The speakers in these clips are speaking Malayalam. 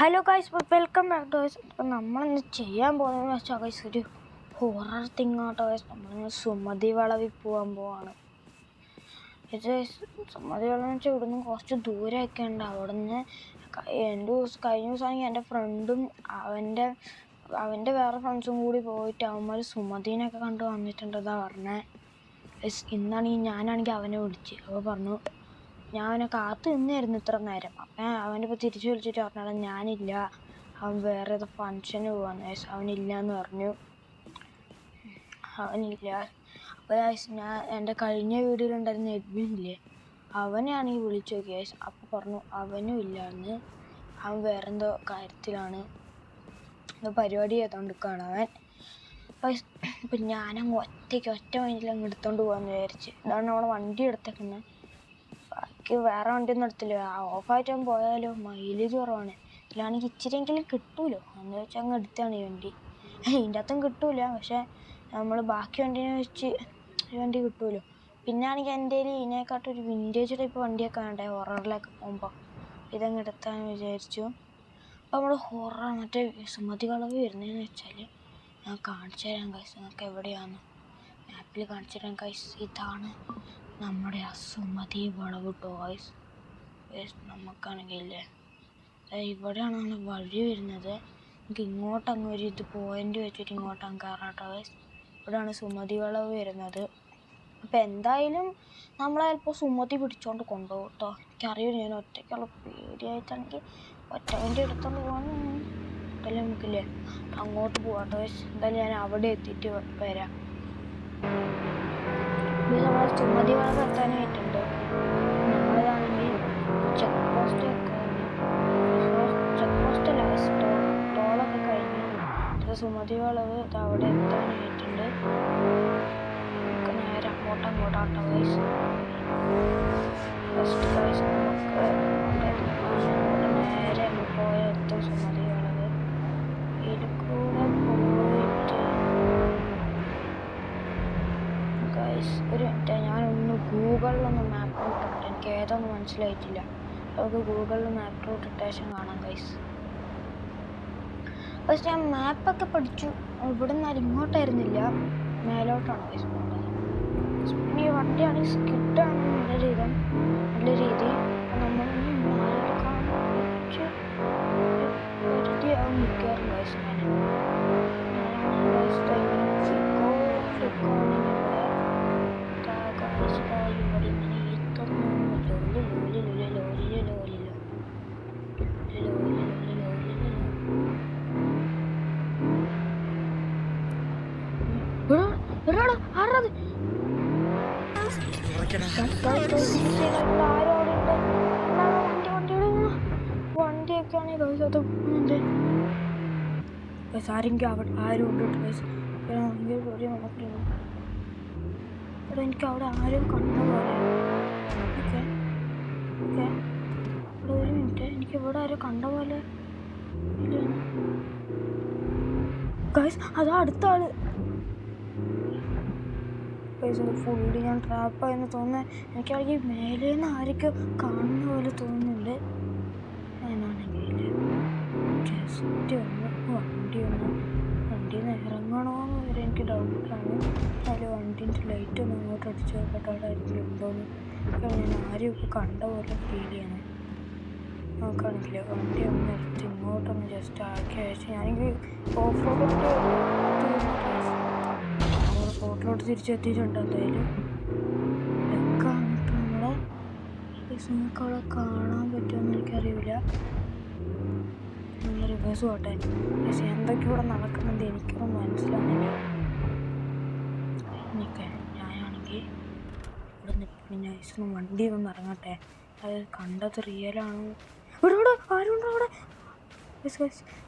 Hello guys, welcome back to guys. ഇപ്പം നമ്മളിന്ന് ചെയ്യാൻ പോകുന്നതെന്ന് വെച്ചാൽ ഗൈസ് ഒരു ഹൊറർ തിങ്ങാട്ടോ ഗൈസ്. നമ്മളിന്ന് സുമതി വളവിൽ പോകാൻ പോവാണ്. ഇത് സുമതി വളവ് എന്ന് വെച്ചാൽ ഇവിടുന്ന് കുറച്ച് ദൂരമൊക്കെ ഉണ്ട്. അവിടെ നിന്ന് കഴിഞ്ഞ ദിവസമാണെങ്കിൽ എൻ്റെ ഫ്രണ്ടും അവൻ്റെ വേറെ ഫ്രണ്ട്സും കൂടി പോയിട്ട് അവന്മാർ സുമതിനൊക്കെ കണ്ട് വന്നിട്ടുണ്ടെന്നാണ് പറഞ്ഞത്. ഇന്നാണെങ്കിൽ ഞാനാണെങ്കിൽ അവനെ വിളിച്ച് അപ്പോൾ പറഞ്ഞു ഞാൻ അവനെ കാത്തു നിന്നായിരുന്നു ഇത്ര നേരം. അപ്പം അവനിപ്പോൾ തിരിച്ചു വിളിച്ചിട്ട് പറഞ്ഞാൽ ഞാനില്ല, അവൻ വേറെ ഏതോ ഫങ്ഷന് പോവാന്ന്. അവനില്ല എന്ന് പറഞ്ഞു, അവനില്ല. അപ്പോൾ ഞാൻ എൻ്റെ കഴിഞ്ഞ വീഡിയോയിലുണ്ടായിരുന്ന എഡ്വിനില്ലേ, അവനെയാണെങ്കിൽ വിളിച്ചു നോക്കി. അപ്പോൾ പറഞ്ഞു അവനും ഇല്ലാന്ന്, അവൻ വേറെന്തോ കാര്യത്തിലാണ്, പരിപാടി ചെയ്തുകൊണ്ടിരിക്കുകയാണ് അവൻ. അപ്പം ഞാനങ്ങ് ഒറ്റ മൈൻഡിൽ അങ്ങ് എടുത്തോണ്ട് പോകാമെന്ന് വിചാരിച്ച്. ഇതാണ് നമ്മളെ വണ്ടി എടുത്തേക്കുന്നത്. ബാക്കി വേറെ വണ്ടിയൊന്നും എടുത്തില്ല. ഓഫായിട്ട് പോയാലോ, മൈലേജ് കുറവാണ്. ഇതിലാണെങ്കിൽ ഇച്ചിരിയെങ്കിലും കിട്ടുമല്ലോ എന്ന് വെച്ചാൽ അങ്ങ് എടുത്താണ് ഈ വണ്ടി. ഇതിൻ്റെ അകത്തും കിട്ടൂല, പക്ഷെ നമ്മൾ ബാക്കി വണ്ടീനെ വെച്ച് ഈ വണ്ടി കിട്ടുമല്ലോ. പിന്നെ ആണെങ്കിൽ എൻ്റെ കയ്യിൽ ഇതിനെക്കാട്ടൊരു വിൻറ്റേജ് ടൈപ്പ് വണ്ടിയൊക്കെ വേണ്ടേ ഹൊററിലൊക്കെ പോകുമ്പോൾ. ഇതങ്ങ് എടുത്താന്ന് വിചാരിച്ചു. അപ്പോൾ നമ്മൾ ഹൊറർ മറ്റേ സുമതി വളവ് വരുന്നതെന്ന് വെച്ചാൽ ഞാൻ കാണിച്ചു തരാം ഗൈസ്. നിങ്ങൾക്ക് എവിടെയാണ് മാപ്പിൽ കാണിച്ചു തരാം ഗൈസ്. ഇതാണ് നമ്മുടെ സുമതി വളവ് ടോയ്സ്. നമുക്കാണെങ്കിൽ ഇവിടെയാണ് നമ്മൾ വഴി വരുന്നത്. നമുക്ക് ഇങ്ങോട്ടങ്ങ് ഒരു പോയിൻ്റ് വെച്ചിട്ട് ഇങ്ങോട്ടങ്ങ് കയറാട്ടോ ഗൈസ്. ഇവിടെയാണ് സുമതി വളവ് വരുന്നത്. അപ്പം എന്തായാലും നമ്മളെ ചിലപ്പോൾ സുമതി പിടിച്ചോണ്ട് കൊണ്ടുപോകും കേട്ടോ. എനിക്കറിയില്ല, ഞാൻ ഒറ്റയ്ക്കുള്ള പേടിയായിട്ടാണെങ്കിൽ ഒറ്റ വണ്ടി എടുത്തോണ്ട് പോകാനും എന്തായാലും നമുക്കില്ലേ അങ്ങോട്ട് പോകാട്ടോ ഗൈസ്. എന്തായാലും ഞാൻ അവിടെ എത്തിയിട്ട് വരാം. നമ്മൾ സുമതി വളവ് എത്താനായിട്ടുണ്ട്. നമ്മളിതാണെങ്കിൽ ചെക്ക് പോസ്റ്റ് അല്ല, ടോളൊക്കെ കഴിഞ്ഞ് സുമതി വളവ് അവിടെ എത്താനായിട്ടുണ്ട്. നമുക്ക് നേരെ അങ്ങോട്ടാട്ടോ ഗൈസ്. ഫസ്റ്റ് ഗൈസ് നമുക്ക് നേരെ എത്തും സുമതി വളവ്. ഇതിൽ കൂടെ പോയിട്ട് ഗൈസ് ഒരു മിനിറ്റ്, ഞാനൊന്ന് ഗൂഗിളിലൊന്ന് മാപ്പ് റൂട്ട് ഇട്ട്, എനിക്ക് ഏതൊന്നും മനസ്സിലായിട്ടില്ല. നമുക്ക് ഗൂഗിളിൽ മാപ്പ് റൂട്ട് ഇട്ട ശേഷം കാണാം ഗൈസ്. പക്ഷെ ഞാൻ മാപ്പൊക്കെ പഠിച്ചു. ഇവിടെ നിന്നാൽ ഇങ്ങോട്ടായിരുന്നില്ല, മേലോട്ടാണ് ഗൈസ് പോകേണ്ടത്. പിന്നെ ഈ വണ്ടിയാണെങ്കിൽ സ്കിഡാണ് നല്ല രീതി. നമ്മൾ പരിധിയാവും മിക്കവാറും ഗൈസ്. വണ്ടിയൊക്കെയാണ് ഗൈസ്. അത് ആരെങ്കിലും അവിടെ ആരും ഉണ്ട് ഗൈസ്. എനിക്ക് അവിടെ ആരും കണ്ട പോലെ. ഓക്കെ ഇവിടെ ഒരു മിനിറ്റ്, എനിക്ക് ഇവിടെ ആരും കണ്ട പോലെ ഇല്ല ഗൈസ്. അതാ അടുത്ത ആള് ഗൈസ്. അത് ഫുള്ളി ഞാൻ ട്രാപ്പായെന്ന് തോന്നുന്നത്. എനിക്കാണെങ്കിൽ മേലേന്ന് ആരൊക്കെ കാണുന്ന പോലെ തോന്നുന്നുണ്ട്. ഞാനാണെങ്കിൽ ജസ്റ്റ് വണ്ടിയിൽ നിന്ന് ഇറങ്ങണമെന്ന് വരെ എനിക്ക് ഡൗട്ടാണ്. അതിൽ വണ്ടീൻ്റെ ലൈറ്റ് ഒന്ന് അങ്ങോട്ട് അടിച്ച് നോക്കട്ടെ അവിടെ ആരെങ്കിലും ഉണ്ടോയെന്ന്. ഞാൻ ആരെയൊക്കെ കണ്ട പോലെ ഫീൽ ചെയ്യണം. നോക്കുകയാണെങ്കിൽ വണ്ടി ഒന്ന് എടുത്ത് ഇങ്ങോട്ടൊന്ന് ജസ്റ്റ് ആക്കി അയച്ച് ഞാനെങ്കിൽ ഓഫ് റോഡിലോട്ട് തിരിച്ചെത്തിയിട്ടുണ്ട്. എന്തായാലും ഇതൊക്കെയാണിട്ട് നമ്മളെ നിങ്ങൾക്ക് അവിടെ കാണാൻ പറ്റുമെന്ന് എനിക്കറിയില്ല. നമ്മൾ റിവേഴ്സ് പോട്ടെ. പക്ഷെ എന്തൊക്കെ ഇവിടെ നടക്കുന്നുണ്ട് എനിക്കൊന്നും മനസ്സിലാവുന്നില്ല. എനിക്ക് ഞാനാണെങ്കിൽ ഇവിടെ നിൽക്കുന്ന നൈസൊന്നും വണ്ടി ഒന്ന് ഇറങ്ങട്ടെ. അത് കണ്ടത് റിയലാണ്. ഇവിടെ ആരുണ്ടോ അവിടെ?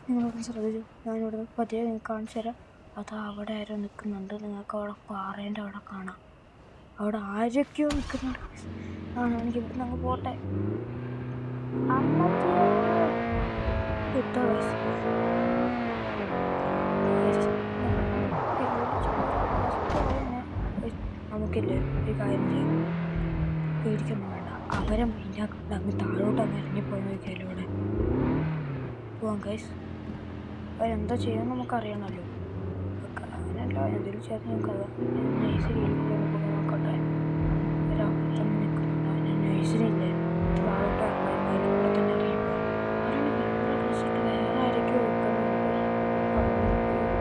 നിങ്ങളോട് ശ്രദ്ധിച്ചു. ഞാനിവിടെ പതിയെ നിങ്ങൾക്ക് കാണിച്ചു തരാം. അത് അവിടെ ആരോ നിൽക്കുന്നുണ്ട്. നിങ്ങൾക്ക് അവിടെ പാറേൻ്റെ അവിടെ കാണാം. അവിടെ ആരൊക്കെയോ നിൽക്കുന്നുണ്ട്. എനിക്ക് ഇവിടുന്ന് അങ്ങ് പോട്ടെ. നമുക്കില്ലേ ഒരു കാര്യം ചെയ്യാം, പേടിക്കൊന്നും വേണ്ട. അവരെ മൈൻഡാക്കണ്ട, അങ്ങ് താഴോട്ട് അങ്ങ് ഇറങ്ങിപ്പോയി നോക്കിയാലോ. അവിടെ പോവാം ഗൈസ്. അവരെന്താ ചെയ്യുന്നത് നമുക്കറിയണമല്ലോ. അങ്ങനെയല്ല, എന്തെങ്കിലും ചെയ്ത് ഞങ്ങൾക്ക് നഴ്സറിയിൽ പോകാൻ നോക്കട്ടെ. ഒരപ്പത്തം നിൽക്കുന്നുണ്ട്. അവന് നഴ്സറിയില്ലേ താഴോട്ട് ഇറങ്ങാൻ അതിൽ കൂടെ തന്നെ അറിയുമ്പോൾ അവരാണ് വെള്ള ഡ്രസ്സിട്ട് വേറെ ആരൊക്കെ വെക്കുന്നുണ്ട്.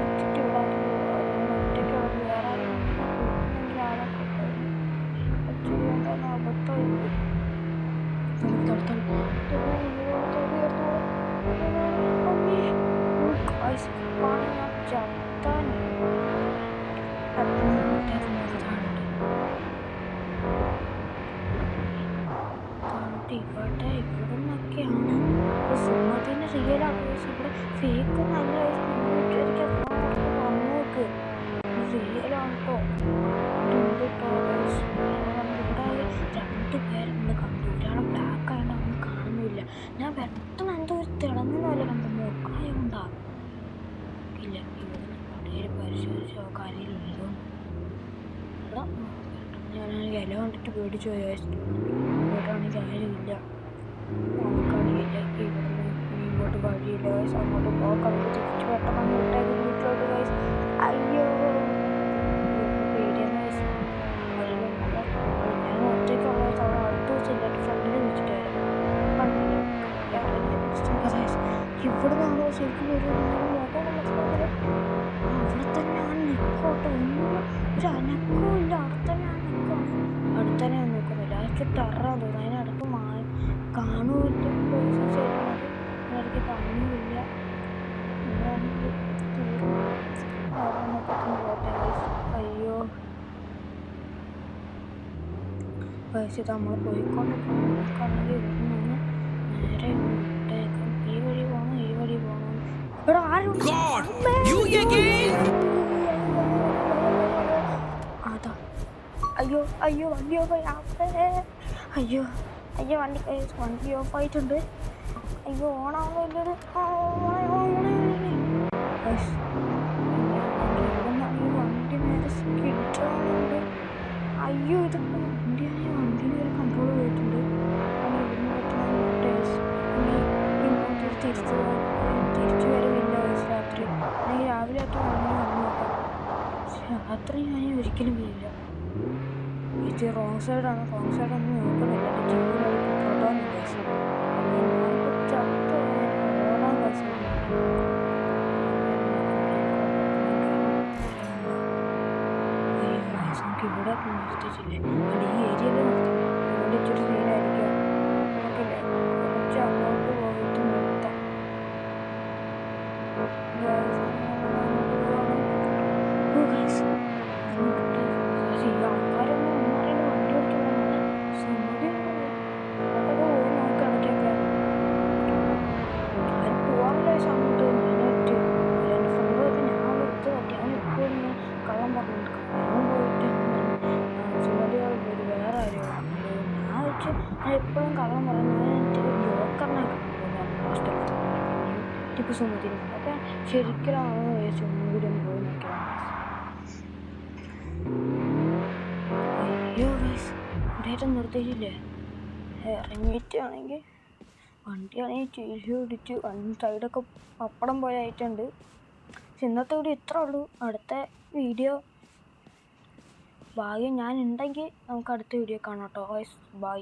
ഒറ്റയ്ക്ക് വേറെ ആരെങ്കിലും ആളൊക്കെ ചെയ്യേണ്ടെന്ന് അബദ്ധമായി ഞാൻ ചത്താൻ ഇവിടെ നിന്നൊക്കെയാണ് സുമതിന് റിയലാണ്. ഇവിടെ ഫേക്ക് നല്ല വന്നു നോക്ക്, റിയലാണ് കേട്ടോ. ഇവിടെ 2 പേരെ നമ്മൾ കണ്ടു. ഒരാളെ ബ്ലാക്ക് ആയതുകൊണ്ട് ഒന്നും കാണുന്നില്ല. ഞാൻ പെട്ടെന്ന് എന്തോ ഒരു തിളങ്ങുന്നതല്ല കണ്ടു, മുഖായുണ്ടാ ഇല്ല. ഇവിടെ പടയിൽ പരിശോധിച്ചോ കാര്യമില്ലല്ലോ. ഞാനാണെങ്കിൽ ഇല കണ്ടിട്ട് പേടിച്ചു പോയി. ഇവിടെയാണെങ്കിൽ ആരുമില്ല, നമുക്കാണെങ്കില്ല. ഇവിടുന്ന് ഇങ്ങോട്ട് വഴിയില്ല. അങ്ങോട്ട് പോകാൻ തിരിച്ചു പെട്ടെന്ന് വിട്ടേക്ക് വീട്ടിലോട്ട് ഗൈസ്. അയ്യോ പേടിയെന്ന് ഗൈസ്. ഞാൻ ഒറ്റയ്ക്കുള്ള തവണ അടുത്ത ദിവസം ഇല്ലാട്ട് ഫ്രണ്ടിനെ വിളിച്ചിട്ട് വരാം. ഇവിടെ നിന്നാണോ ശരിക്കും മുഖം മനസ്സിലാക്കില്ല. അവിടെ തന്നെ ഞാൻ നിൽക്കോട്ടെ, ഒന്നും ഒരു അനക്കവും ഇല്ല. അവിടെ തന്നെ ഞാൻ നിൽക്കണം. അവിടെ തന്നെ ഞാൻ നിൽക്കുന്നു. ലാസ്റ്റ് ടറാൻ തോന്നുന്നു. അതിനടുത്ത് കാണുമില്ല. അതിനിടയ്ക്ക് കാണുമില്ല. അയ്യോ പൈസ നമ്മൾ പോയിക്കൊണ്ടിരിക്കണം. നമുക്കാണെങ്കിൽ ഇവിടെ നിന്ന് നേരെ വിട്ടേക്കും. ഈ വഴി പോകണം, ഈ വഴി പോകണം. ഇവിടെ ആരും അതാ. അയ്യോ അയ്യോ വണ്ടി ഓഫായി. അയ്യോ അയ്യോ വണ്ടി ഓഫായിട്ടുണ്ട്. അയ്യോ ഓണാവുന്നില്ലത്. വണ്ടി നേരെ സ്കിഡാവുന്നുണ്ട്. അയ്യോ ഇത് വണ്ടിയാണെങ്കിൽ വണ്ടിന് ഒരു കൺട്രോൾ പോയിട്ടുണ്ട്. തിരിച്ചു വരവില്ല രാത്രി. അല്ലെങ്കിൽ രാവിലെ ആയിട്ട് വന്നു നോക്കാം. രാത്രി ഞാൻ ഒരിക്കലും വരില്ല. ഇത് റോങ് സൈഡാണ്. റോങ് സൈഡൊന്നും നോക്കുന്നില്ല. എൻ്റെ ജീവനാണ് പ്രധാന കേസ്. ചത്ത് ഓടാൻ കേസ്. നമുക്ക് ഇവിടെ നിർത്തിച്ചില്ലേ, അത് ഈ ഏരിയയിൽ നിർത്താം. ഇവിടെ ഇച്ചിരി സീനായിരിക്കും. നമുക്കില്ലേ കുറച്ച് അങ്ങോട്ട് പോയിട്ട് നിർത്താം. ആൾക്കാരൊന്നും ഒന്നറിയാണ്ട് വണ്ടി ഓടിക്കുന്നതാണ്. സുമതി അതൊക്കെ പോയി നോക്കി ഇടയ്ക്കൊക്കെ. അവന് പോകാറില്ല അങ്ങോട്ട് മെയിനായിട്ട്. എൻ്റെ ഫ്രണ്ട് പോയിട്ട് ഞാൻ വെറുതെ പറ്റി. അവൻ എപ്പോഴും കള്ളം പറഞ്ഞിട്ട് അവൻ പോയിട്ട് സുമതി പോയിട്ട് വേറെ ആരും ഉണ്ട്. ഞാൻ വെച്ച് ഞാൻ എപ്പോഴും കള്ളം പറയുന്നത് എനിക്ക് ബ്രോക്കറിനായി ഹോസ്റ്റലിൽ. ഇപ്പം സുമതിന് അപ്പം ശരിക്കും വിചാരിച്ചു ഒന്നും കൂടി ഒന്ന് പോയി നോക്കിയാണ്. അയ്യോ ഗൈസ് ഇവിടെയായിട്ട് നിർത്തിയില്ലേ. ഇറങ്ങിയിട്ടാണെങ്കിൽ വണ്ടിയാണെങ്കിൽ ചീശി പിടിച്ച് സൈഡൊക്കെ പപ്പടം പോലെ ആയിട്ടുണ്ട്. പക്ഷെ ഇന്നത്തെ വീഡിയോ ഇത്രേ ഉള്ളൂ. അടുത്ത വീഡിയോ ഭാഗ്യം ഞാൻ ഉണ്ടെങ്കിൽ നമുക്ക് അടുത്ത വീഡിയോ കാണാം കേട്ടോ ഗൈസ്. ബൈ.